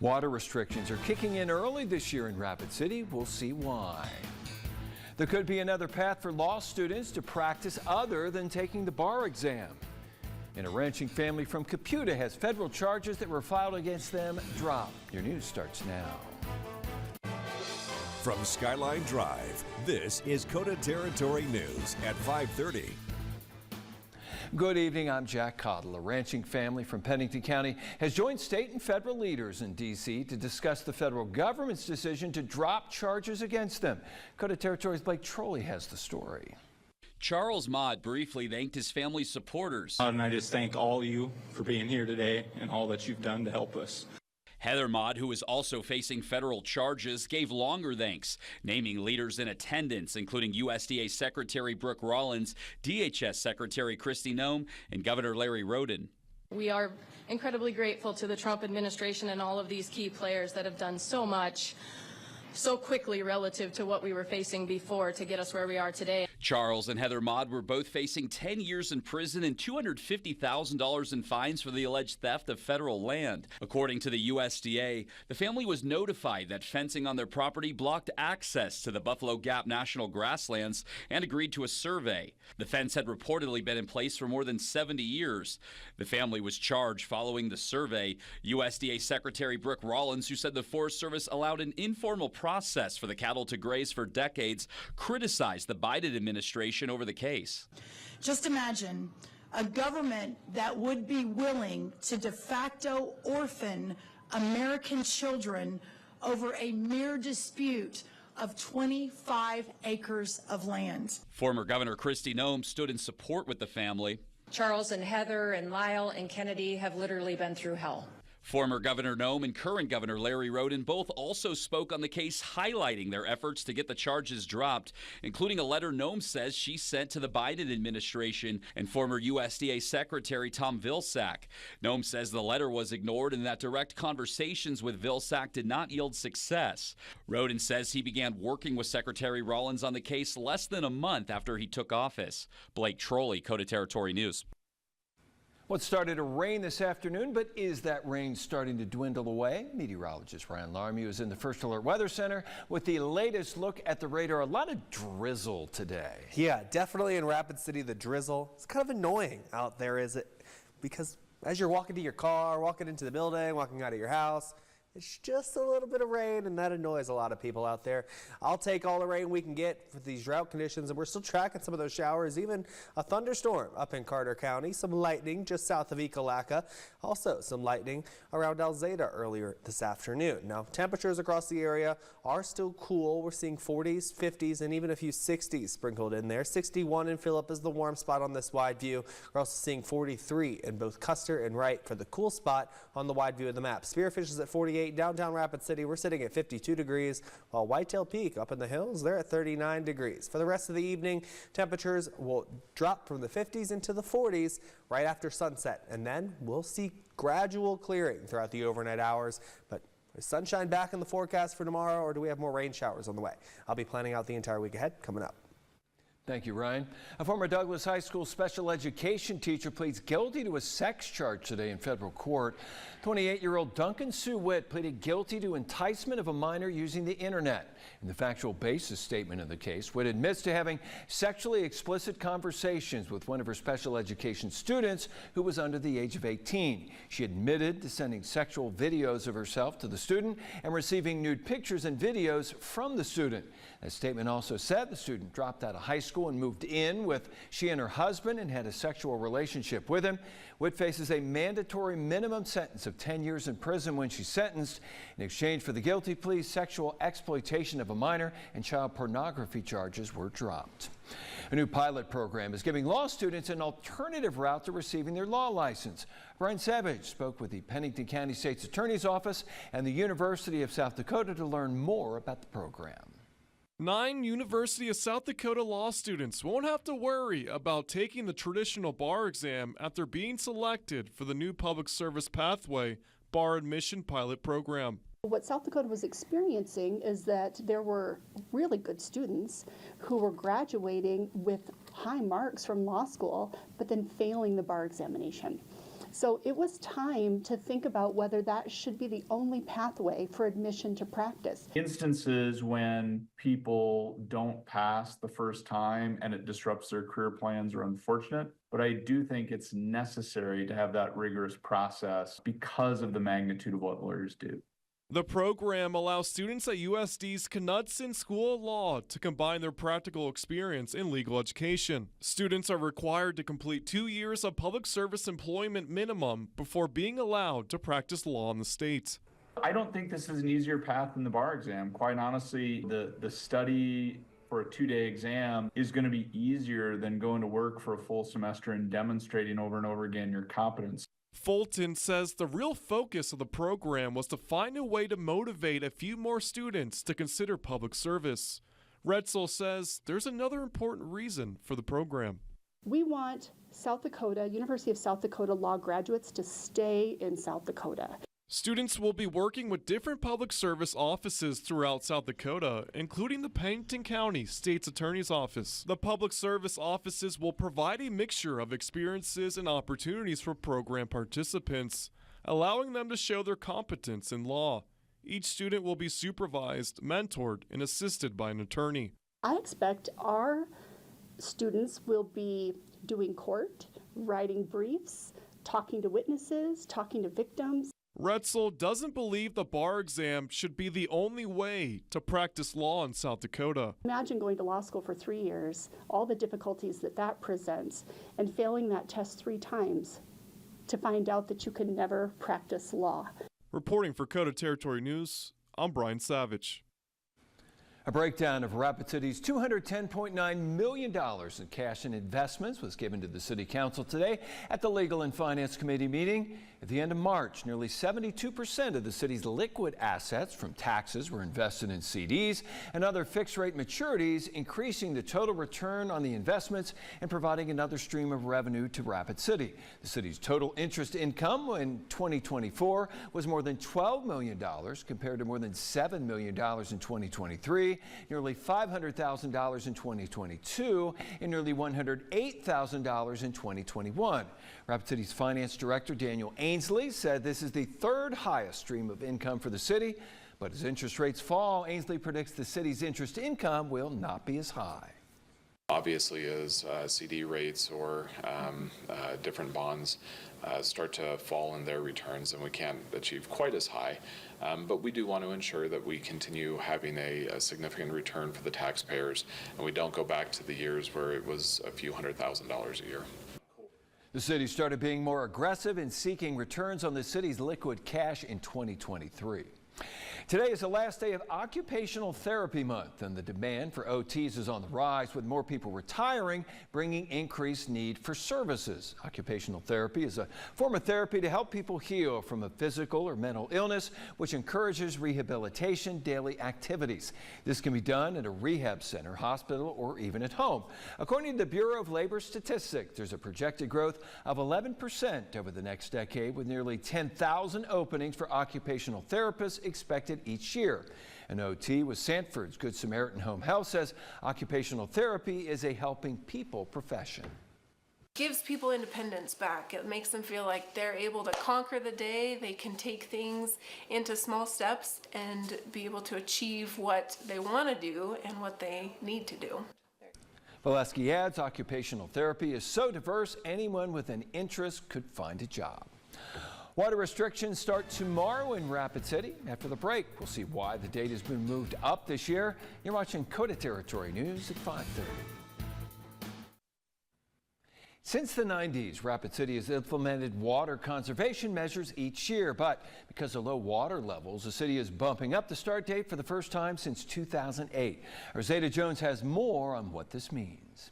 Water restrictions are kicking in early this year in Rapid City. We'll see why. There could be another path for law students to practice other than taking the bar exam. And a ranching family from Caputa has federal charges that were filed against them dropped. Your news starts now. From Skyline Drive, this is KOTA Territory News at 5:30. Good evening, I'm Jack Cottle. A ranching family from Pennington County has joined state and federal leaders in D.C. to discuss the federal government's decision to drop charges against them. KOTA Territory's Blake Trolley has the story. Charles Mott briefly thanked his family's supporters. And I just thank all of you for being here today and all that you've done to help us. Heather Mott, who is also facing federal charges, gave longer thanks, naming leaders in attendance, including USDA Secretary Brooke Rollins, DHS Secretary Kristi Noem, and Governor Larry Roden. We are incredibly grateful to the Trump administration and all of these key players that have done so much so quickly relative to what we were facing before to get us where we are today. Charles and Heather Mott were both facing 10 years in prison and $250,000 in fines for the alleged theft of federal land. According to the USDA, the family was notified that fencing on their property blocked access to the Buffalo Gap National Grasslands and agreed to a survey. The fence had reportedly been in place for more than 70 years. The family was charged following the survey. USDA Secretary Brooke Rollins, who said the Forest Service allowed an informal process for the cattle to graze for decades, criticized the Biden administration over the case. Just imagine a government that would be willing to de facto orphan American children over a mere dispute of 25 acres of land. Former Governor Kristi Noem stood in support with the family. Charles and Heather and Lyle and Kennedy have literally been through hell. Former Governor Noem and current Governor Larry Roden both also spoke on the case, highlighting their efforts to get the charges dropped, including a letter Noem says she sent to the Biden administration and former USDA Secretary Tom Vilsack. Noem says the letter was ignored and that direct conversations with Vilsack did not yield success. Roden says he began working with Secretary Rollins on the case less than a month after he took office. Blake Trolley, KOTA Territory News. Well, it started to rain this afternoon, but is that rain starting to dwindle away? Meteorologist Ryan Larmy is in the First Alert Weather Center with the latest look at the radar. A lot of drizzle today. Yeah, definitely in Rapid City, the drizzle. It's kind of annoying out there, is it? Because as you're walking to your car, walking into the building, walking out of your house, it's just a little bit of rain, and that annoys a lot of people out there. I'll take all the rain we can get for these drought conditions, and we're still tracking some of those showers, even a thunderstorm up in Carter County, some lightning just south of Ekalaka, also some lightning around Alzada earlier this afternoon. Now, temperatures across the area are still cool. We're seeing 40s, 50s, and even a few 60s sprinkled in there. 61 in Phillip is the warm spot on this wide view. We're also seeing 43 in both Custer and Wright for the cool spot on the wide view of the map. Spearfish is at 48. Downtown Rapid City, we're sitting at 52 degrees, while Whitetail Peak up in the hills, they're at 39 degrees. For the rest of the evening, temperatures will drop from the 50s into the 40s right after sunset, and then we'll see gradual clearing throughout the overnight hours. But is sunshine back in the forecast for tomorrow, or do we have more rain showers on the way? I'll be planning out the entire week ahead coming up. Thank you, Ryan. A former Douglas High School special education teacher pleads guilty to a sex charge today in federal court. 28-year-old Duncan Sue Witt pleaded guilty to enticement of a minor using the internet. In the factual basis statement of the case, Witt admits to having sexually explicit conversations with one of her special education students who was under the age of 18. She admitted to sending sexual videos of herself to the student and receiving nude pictures and videos from the student. That statement also said the student dropped out of high school and moved in with she and her husband and had a sexual relationship with him. Witt faces a mandatory minimum sentence of 10 years in prison when she's sentenced. In exchange for the guilty plea, sexual exploitation of a minor and child pornography charges were dropped. A new pilot program is giving law students an alternative route to receiving their law license. Brian Savage spoke with the Pennington County State's Attorney's Office and the University of South Dakota to learn more about the program. 9 University of South Dakota law students won't have to worry about taking the traditional bar exam after being selected for the new Public Service Pathway Bar Admission Pilot Program. What South Dakota was experiencing is that there were really good students who were graduating with high marks from law school, but then failing the bar examination. So it was time to think about whether that should be the only pathway for admission to practice. Instances when people don't pass the first time and it disrupts their career plans are unfortunate, but I do think it's necessary to have that rigorous process because of the magnitude of what lawyers do. The program allows students at USD's Knudsen School of Law to combine their practical experience in legal education. Students are required to complete 2 years of public service employment minimum before being allowed to practice law in the state. I don't think this is an easier path than the bar exam. Quite honestly, the study for a 2-day exam is going to be easier than going to work for a full semester and demonstrating over and over again your competence. Fulton says the real focus of the program was to find a way to motivate a few more students to consider public service. Retzel says there's another important reason for the program. We want South Dakota, University of South Dakota law graduates to stay in South Dakota. Students will be working with different public service offices throughout South Dakota, including the Pennington County State's Attorney's Office. The public service offices will provide a mixture of experiences and opportunities for program participants, allowing them to show their competence in law. Each student will be supervised, mentored, and assisted by an attorney. I expect our students will be doing court, writing briefs, talking to witnesses, talking to victims. Retzel doesn't believe the bar exam should be the only way to practice law in South Dakota. Imagine going to law school for 3 years, all the difficulties that presents, and failing that test 3 times to find out that you can never practice law. Reporting for KOTA Territory News, I'm Brian Savage. A breakdown of Rapid City's $210.9 million in cash and investments was given to the City Council today at the Legal and Finance Committee meeting. At the end of March, nearly 72% of the city's liquid assets from taxes were invested in CDs and other fixed-rate maturities, increasing the total return on the investments and providing another stream of revenue to Rapid City. The city's total interest income in 2024 was more than $12 million compared to more than $7 million in 2023. Nearly $500,000 in 2022, and nearly $108,000 in 2021. Rapid City's Finance Director Daniel Ainsley said this is the 3rd highest stream of income for the city, but as interest rates fall, Ainsley predicts the city's interest income will not be as high. Obviously, as CD rates or different bonds start to fall in their returns, and we can't achieve quite as high. But we do want to ensure that we continue having a significant return for the taxpayers, and we don't go back to the years where it was a few $100,000 a year. The city started being more aggressive in seeking returns on the city's liquid cash in 2023. Today is the last day of Occupational Therapy Month, and the demand for OTs is on the rise, with more people retiring, bringing increased need for services. Occupational therapy is a form of therapy to help people heal from a physical or mental illness, which encourages rehabilitation, daily activities. This can be done at a rehab center, hospital, or even at home. According to the Bureau of Labor Statistics, there's a projected growth of 11% over the next decade, with nearly 10,000 openings for occupational therapists expected each year. An OT with Sanford's Good Samaritan Home Health says occupational therapy is a helping people profession. Gives people independence back. It makes them feel like they're able to conquer the day. They can take things into small steps and be able to achieve what they want to do and what they need to do. Valesky adds occupational therapy is so diverse, anyone with an interest could find a job. Water restrictions start tomorrow in Rapid City. After the break, we'll see why the date has been moved up this year. You're watching KOTA Territory News at 5:30. Since the 90s, Rapid City has implemented water conservation measures each year, but because of low water levels, the city is bumping up the start date for the first time since 2008. Rosetta Jones has more on what this means.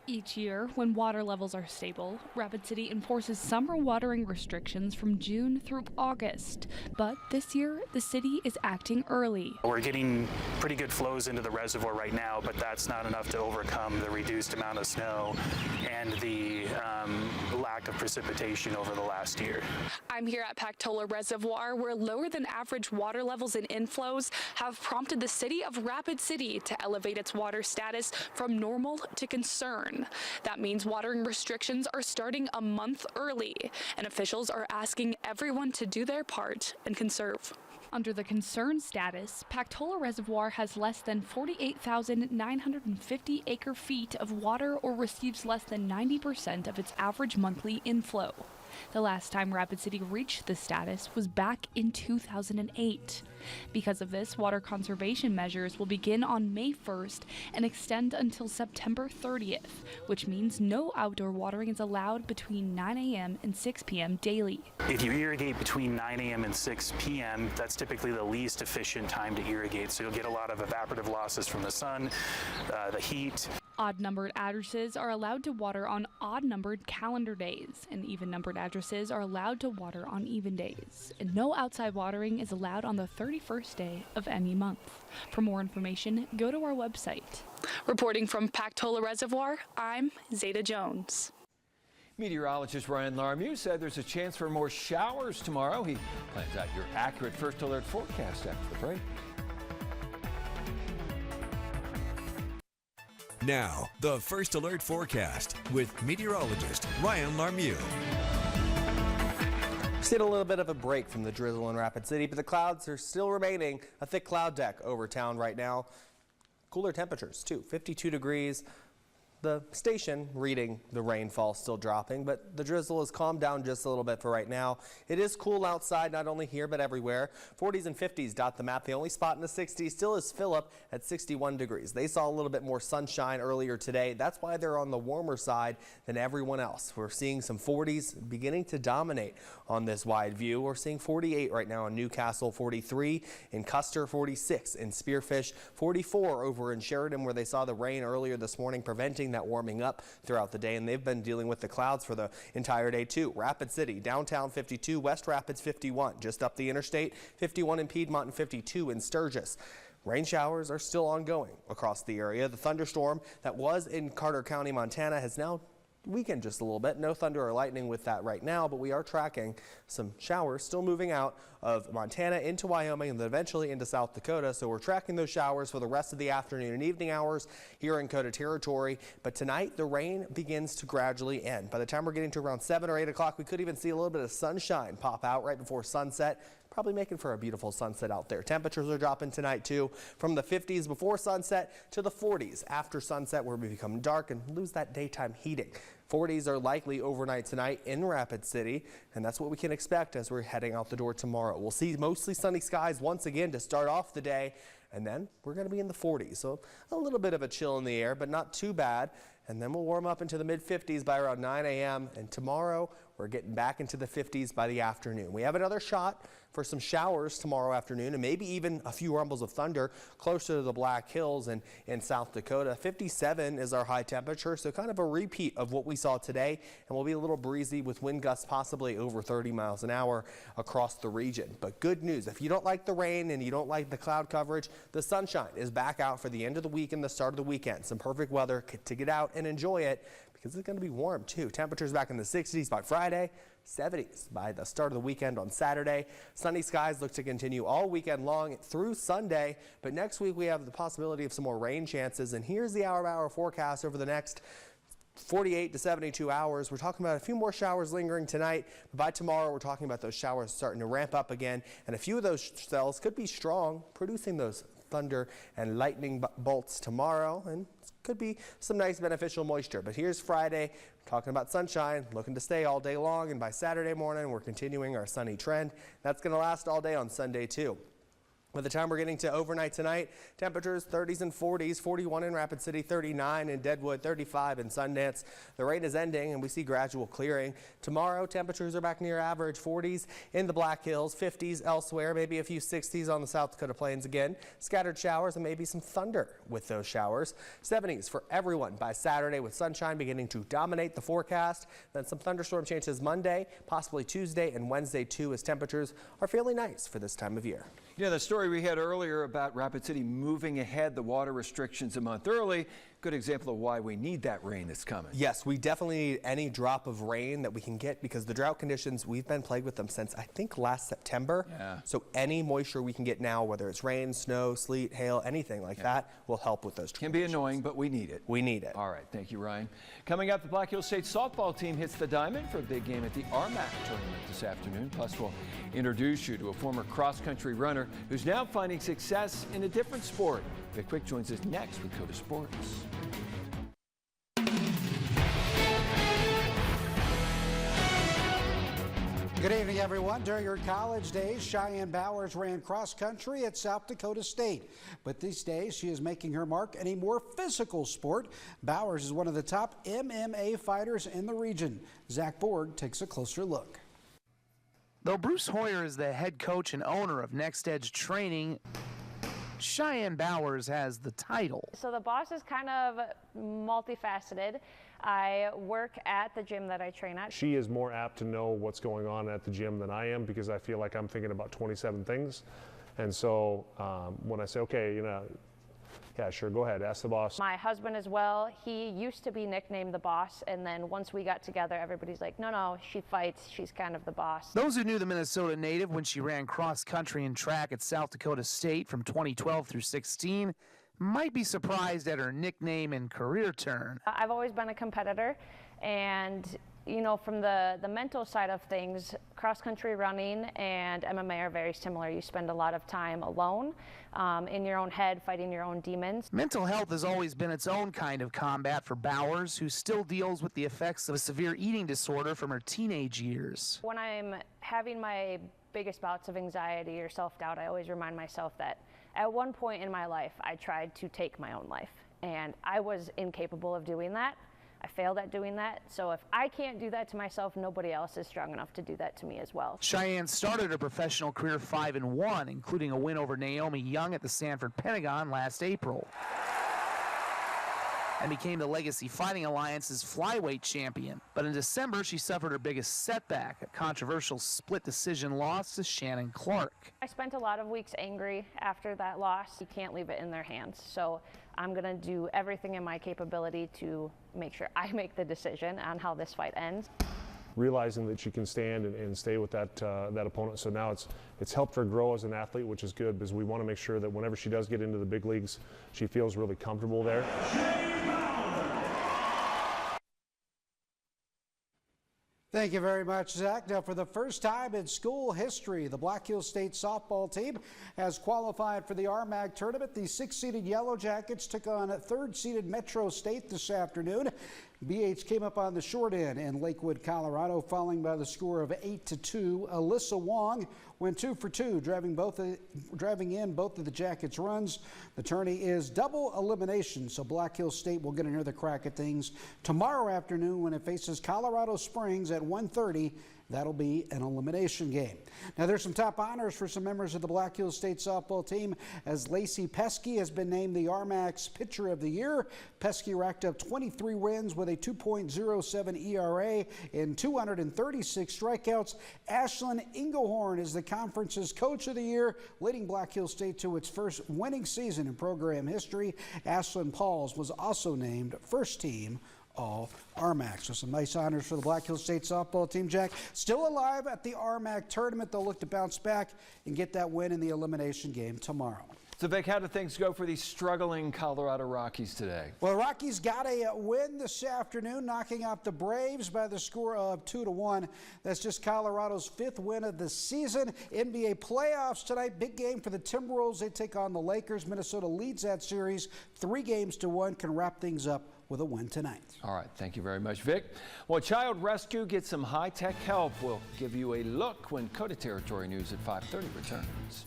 Each year, when water levels are stable, Rapid City enforces summer watering restrictions from June through August. But this year, the city is acting early. We're getting pretty good flows into the reservoir right now, but that's not enough to overcome the reduced amount of snow and the lack lack of precipitation over the last year. I'm here at Pactola Reservoir, where lower than average water levels and inflows have prompted the city of Rapid City to elevate its water status from normal to concern. That means watering restrictions are starting a month early, and officials are asking everyone to do their part and conserve. Under the concern status, Pactola Reservoir has less than 48,950 acre-feet of water or receives less than 90% of its average monthly inflow. The last time Rapid City reached this status was back in 2008. Because of this, water conservation measures will begin on May 1st and extend until September 30th, which means no outdoor watering is allowed between 9 a.m. and 6 p.m. daily. If you irrigate between 9 a.m. and 6 p.m., that's typically the least efficient time to irrigate, so you'll get a lot of evaporative losses from the sun, the heat. Odd-numbered addresses are allowed to water on odd-numbered calendar days, and even-numbered addresses are allowed to water on even days. And no outside watering is allowed on the 31st day of any month. For more information, go to our website. Reporting from Pactola Reservoir, I'm Zeta Jones. Meteorologist Ryan Larmew said there's a chance for more showers tomorrow. He plans out your accurate first alert forecast after the break. Now, the First Alert Forecast with meteorologist Ryan Larmew. Seeing a little bit of a break from the drizzle in Rapid City, but the clouds are still remaining. A thick cloud deck over town right now. Cooler temperatures too, 52 degrees. The station reading the rainfall still dropping, but the drizzle has calmed down just a little bit for right now. It is cool outside, not only here but everywhere. 40s and 50s dot the map. The only spot in the 60s still is Phillip at 61 degrees. They saw a little bit more sunshine earlier today. That's why they're on the warmer side than everyone else. We're seeing some 40s beginning to dominate on this wide view. We're seeing 48 right now in Newcastle, 43 in Custer, 46 in Spearfish, 44 over in Sheridan, where they saw the rain earlier this morning preventing that warming up throughout the day, and they've been dealing with the clouds for the entire day too. Rapid City, downtown 52, West Rapids 51, just up the interstate, 51 in Piedmont and 52 in Sturgis. Rain showers are still ongoing across the area. The thunderstorm that was in Carter County, Montana has now weakened just a little bit. No thunder or lightning with that right now, but we are tracking some showers still moving out of Montana into Wyoming and then eventually into South Dakota. So we're tracking those showers for the rest of the afternoon and evening hours here in KOTA Territory. But tonight the rain begins to gradually end. By the time we're getting to around 7 or 8 o'clock, we could even see a little bit of sunshine pop out right before sunset. Probably making for a beautiful sunset out there. Temperatures are dropping tonight too, from the 50s before sunset to the 40s after sunset, where we become dark and lose that daytime heating. 40s are likely overnight tonight in Rapid City, and that's what we can expect as we're heading out the door tomorrow. We'll see mostly sunny skies once again to start off the day, and then we're going to be in the 40s. So a little bit of a chill in the air, but not too bad. And then we'll warm up into the mid-50s by around 9 a.m. And tomorrow we're getting back into the 50s by the afternoon. We have another shot for some showers tomorrow afternoon and maybe even a few rumbles of thunder closer to the Black Hills and in South Dakota. 57 is our high temperature, so kind of a repeat of what we saw today, and we'll be a little breezy with wind gusts possibly over 30 miles an hour across the region. But good news, if you don't like the rain and you don't like the cloud coverage, the sunshine is back out for the end of the week and the start of the weekend. Some perfect weather to get out and enjoy it, because it's going to be warm too. Temperatures back in the 60s by Friday, 70s by the start of the weekend on Saturday. Sunny skies look to continue all weekend long through Sunday, but next week we have the possibility of some more rain chances. And here's the hour-by-hour forecast over the next 48 to 72 hours. We're talking about a few more showers lingering tonight, but by tomorrow we're talking about those showers starting to ramp up again, and a few of those cells could be strong, producing those thunder and lightning bolts tomorrow, and could be some nice beneficial moisture. But here's Friday, talking about sunshine, looking to stay all day long, and by Saturday morning we're continuing our sunny trend. That's going to last all day on Sunday too. By the time we're getting to overnight tonight, temperatures 30s and 40s, 41 in Rapid City, 39 in Deadwood, 35 in Sundance. The rain is ending and we see gradual clearing. Tomorrow, temperatures are back near average, 40s in the Black Hills, 50s elsewhere, maybe a few 60s on the South Dakota Plains again. Scattered showers and maybe some thunder with those showers. 70s for everyone by Saturday, with sunshine beginning to dominate the forecast. Then some thunderstorm chances Monday, possibly Tuesday and Wednesday too, as temperatures are fairly nice for this time of year. Yeah, the story we had earlier about Rapid City moving ahead the water restrictions a month early good example of why we need that rain that's coming. Yes, we definitely need any drop of rain that we can get because the drought conditions, we've been plagued with them since I think last September. Yeah. So any moisture we can get now, whether it's rain, snow, sleet, hail, anything like that, will help with those Can be annoying, but we need it. We need it. All right, thank you, Ryan. Coming up, the Black Hills State softball team hits the diamond for a big game at the RMAC tournament this afternoon. Plus, we'll introduce you to a former cross-country runner who's now finding success in a different sport. Vic Quick joins us next with KOTA Sports. Good evening, everyone. During her college days, Cheyenne Bowers ran cross country at South Dakota State. But these days, she is making her mark in a more physical sport. Bowers is one of the top MMA fighters in the region. Zach Borg takes a closer look. Though Bruce Hoyer is the head coach and owner of Next Edge Training, Cheyenne Bowers has the title. So the boss is kind of multifaceted. I work at the gym that I train at. She is more apt to know what's going on at the gym than I am because I feel like I'm thinking about 27 things. And so when I say, okay, yeah, sure, go ahead, ask the boss. My husband as well, he used to be nicknamed the boss, and then once we got together, everybody's like, no, she fights, she's kind of the boss. Those who knew the Minnesota native when she ran cross country and track at South Dakota State from 2012 through 16 might be surprised at her nickname and career turn. I've always been a competitor, and from the mental side of things, cross-country running and MMA are very similar. You spend a lot of time alone, in your own head, fighting your own demons. Mental health has always been its own kind of combat for Bowers, who still deals with the effects of a severe eating disorder from her teenage years. When I'm having my biggest bouts of anxiety or self-doubt, I always remind myself that at one point in my life, I tried to take my own life, and I was incapable of doing that. I failed at doing that, so if I can't do that to myself, nobody else is strong enough to do that to me as well. Cheyenne started her professional career 5-1, including a win over Naomi Young at the Sanford Pentagon last April, and became the Legacy Fighting Alliance's flyweight champion. But in December, she suffered her biggest setback, a controversial split decision loss to Shannon Clark. I spent a lot of weeks angry after that loss. You can't leave it in their hands, so I'm going to do everything in my capability to make sure I make the decision on how this fight ends. Realizing that she can stand and stay with that opponent. So now it's helped her grow as an athlete, which is good because we want to make sure that whenever she does get into the big leagues, she feels really comfortable there. Thank you very much, Zach. Now, for the first time in school history, the Black Hills State softball team has qualified for the RMAC tournament. The 6-seeded Yellow Jackets took on 3rd-seeded Metro State this afternoon. BH came up on the short end in Lakewood, Colorado, falling by the score of 8-2. Alyssa Wong went 2 for 2, driving in both of the Jackets' runs. The tourney is double elimination, so Black Hills State will get another crack at things tomorrow afternoon when it faces Colorado Springs at 1:30. That'll be an elimination game. Now, there's some top honors for some members of the Black Hills State softball team, as Lacey Pesky has been named the RMAC's Pitcher of the Year. Pesky racked up 23 wins with a 2.07 ERA and 236 strikeouts. Ashlyn Engelhorn is the conference's Coach of the Year, leading Black Hills State to its first winning season in program history. Ashlyn Pauls was also named First Team All RMAC. So some nice honors for the Black Hills State softball team, Jack. Still alive at the RMAC tournament. They'll look to bounce back and get that win in the elimination game tomorrow. So, Vic, how do things go for these struggling Colorado Rockies today? Well, Rockies got a win this afternoon, knocking out the Braves by the score of 2-1. That's just Colorado's 5th win of the season. NBA playoffs tonight. Big game for the Timberwolves. They take on the Lakers. Minnesota leads that series 3-1. Can wrap things up with a win tonight. All right, thank you very much, Vic. Well, Child Rescue gets some high-tech help. We'll give you a look when KOTA Territory News at 5:30 returns.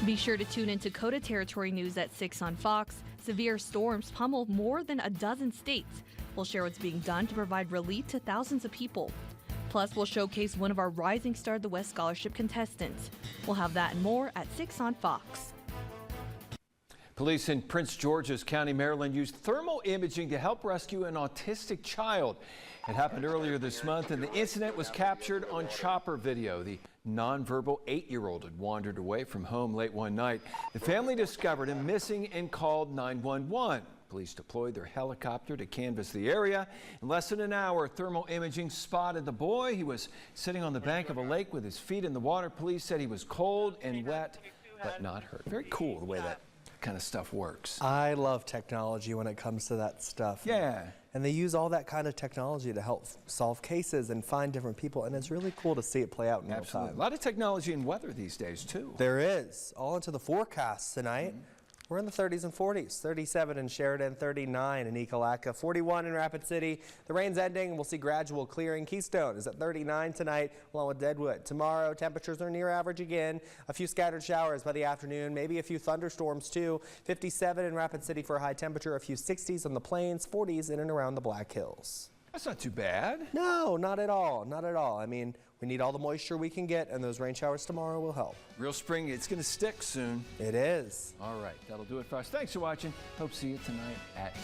Be sure to tune into KOTA Territory News at 6 on Fox. Severe storms pummeled more than a dozen states. We'll share what's being done to provide relief to thousands of people. Plus, we'll showcase one of our Rising Star of the West Scholarship contestants. We'll have that and more at 6 on Fox. Police in Prince George's County, Maryland used thermal imaging to help rescue an autistic child. It happened earlier this month, and the incident was captured on chopper video. The nonverbal 8-year-old had wandered away from home late one night. The family discovered him missing and called 911. Police deployed their helicopter to canvass the area. In less than an hour, thermal imaging spotted the boy. He was sitting on the bank of a lake with his feet in the water. Police said he was cold and wet, but not hurt. Very cool the way that kind of stuff works. I love technology when it comes to that stuff. Yeah. And they use all that kind of technology to help solve cases and find different people, and it's really cool to see it play out in real Absolutely. time. A lot of technology in weather these days, too. There is. All into the forecast tonight. We're in the 30s and 40s. 37 in Sheridan, 39 in Ekalaka, 41 in Rapid City. The rain's ending and we'll see gradual clearing. Keystone is at 39 tonight along with Deadwood. Tomorrow temperatures are near average again. A few scattered showers by the afternoon, maybe a few thunderstorms too. 57 in Rapid City for a high temperature, a few 60s on the plains, 40s in and around the Black Hills. That's not too bad. No, not at all. Not at all. I mean, we need all the moisture we can get, and those rain showers tomorrow will help. Real spring, it's going to stick soon. It is. All right, that'll do it for us. Thanks for watching. Hope to see you tonight at 10.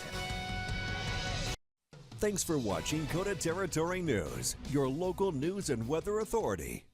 Thanks for watching KOTA Territory News, your local news and weather authority.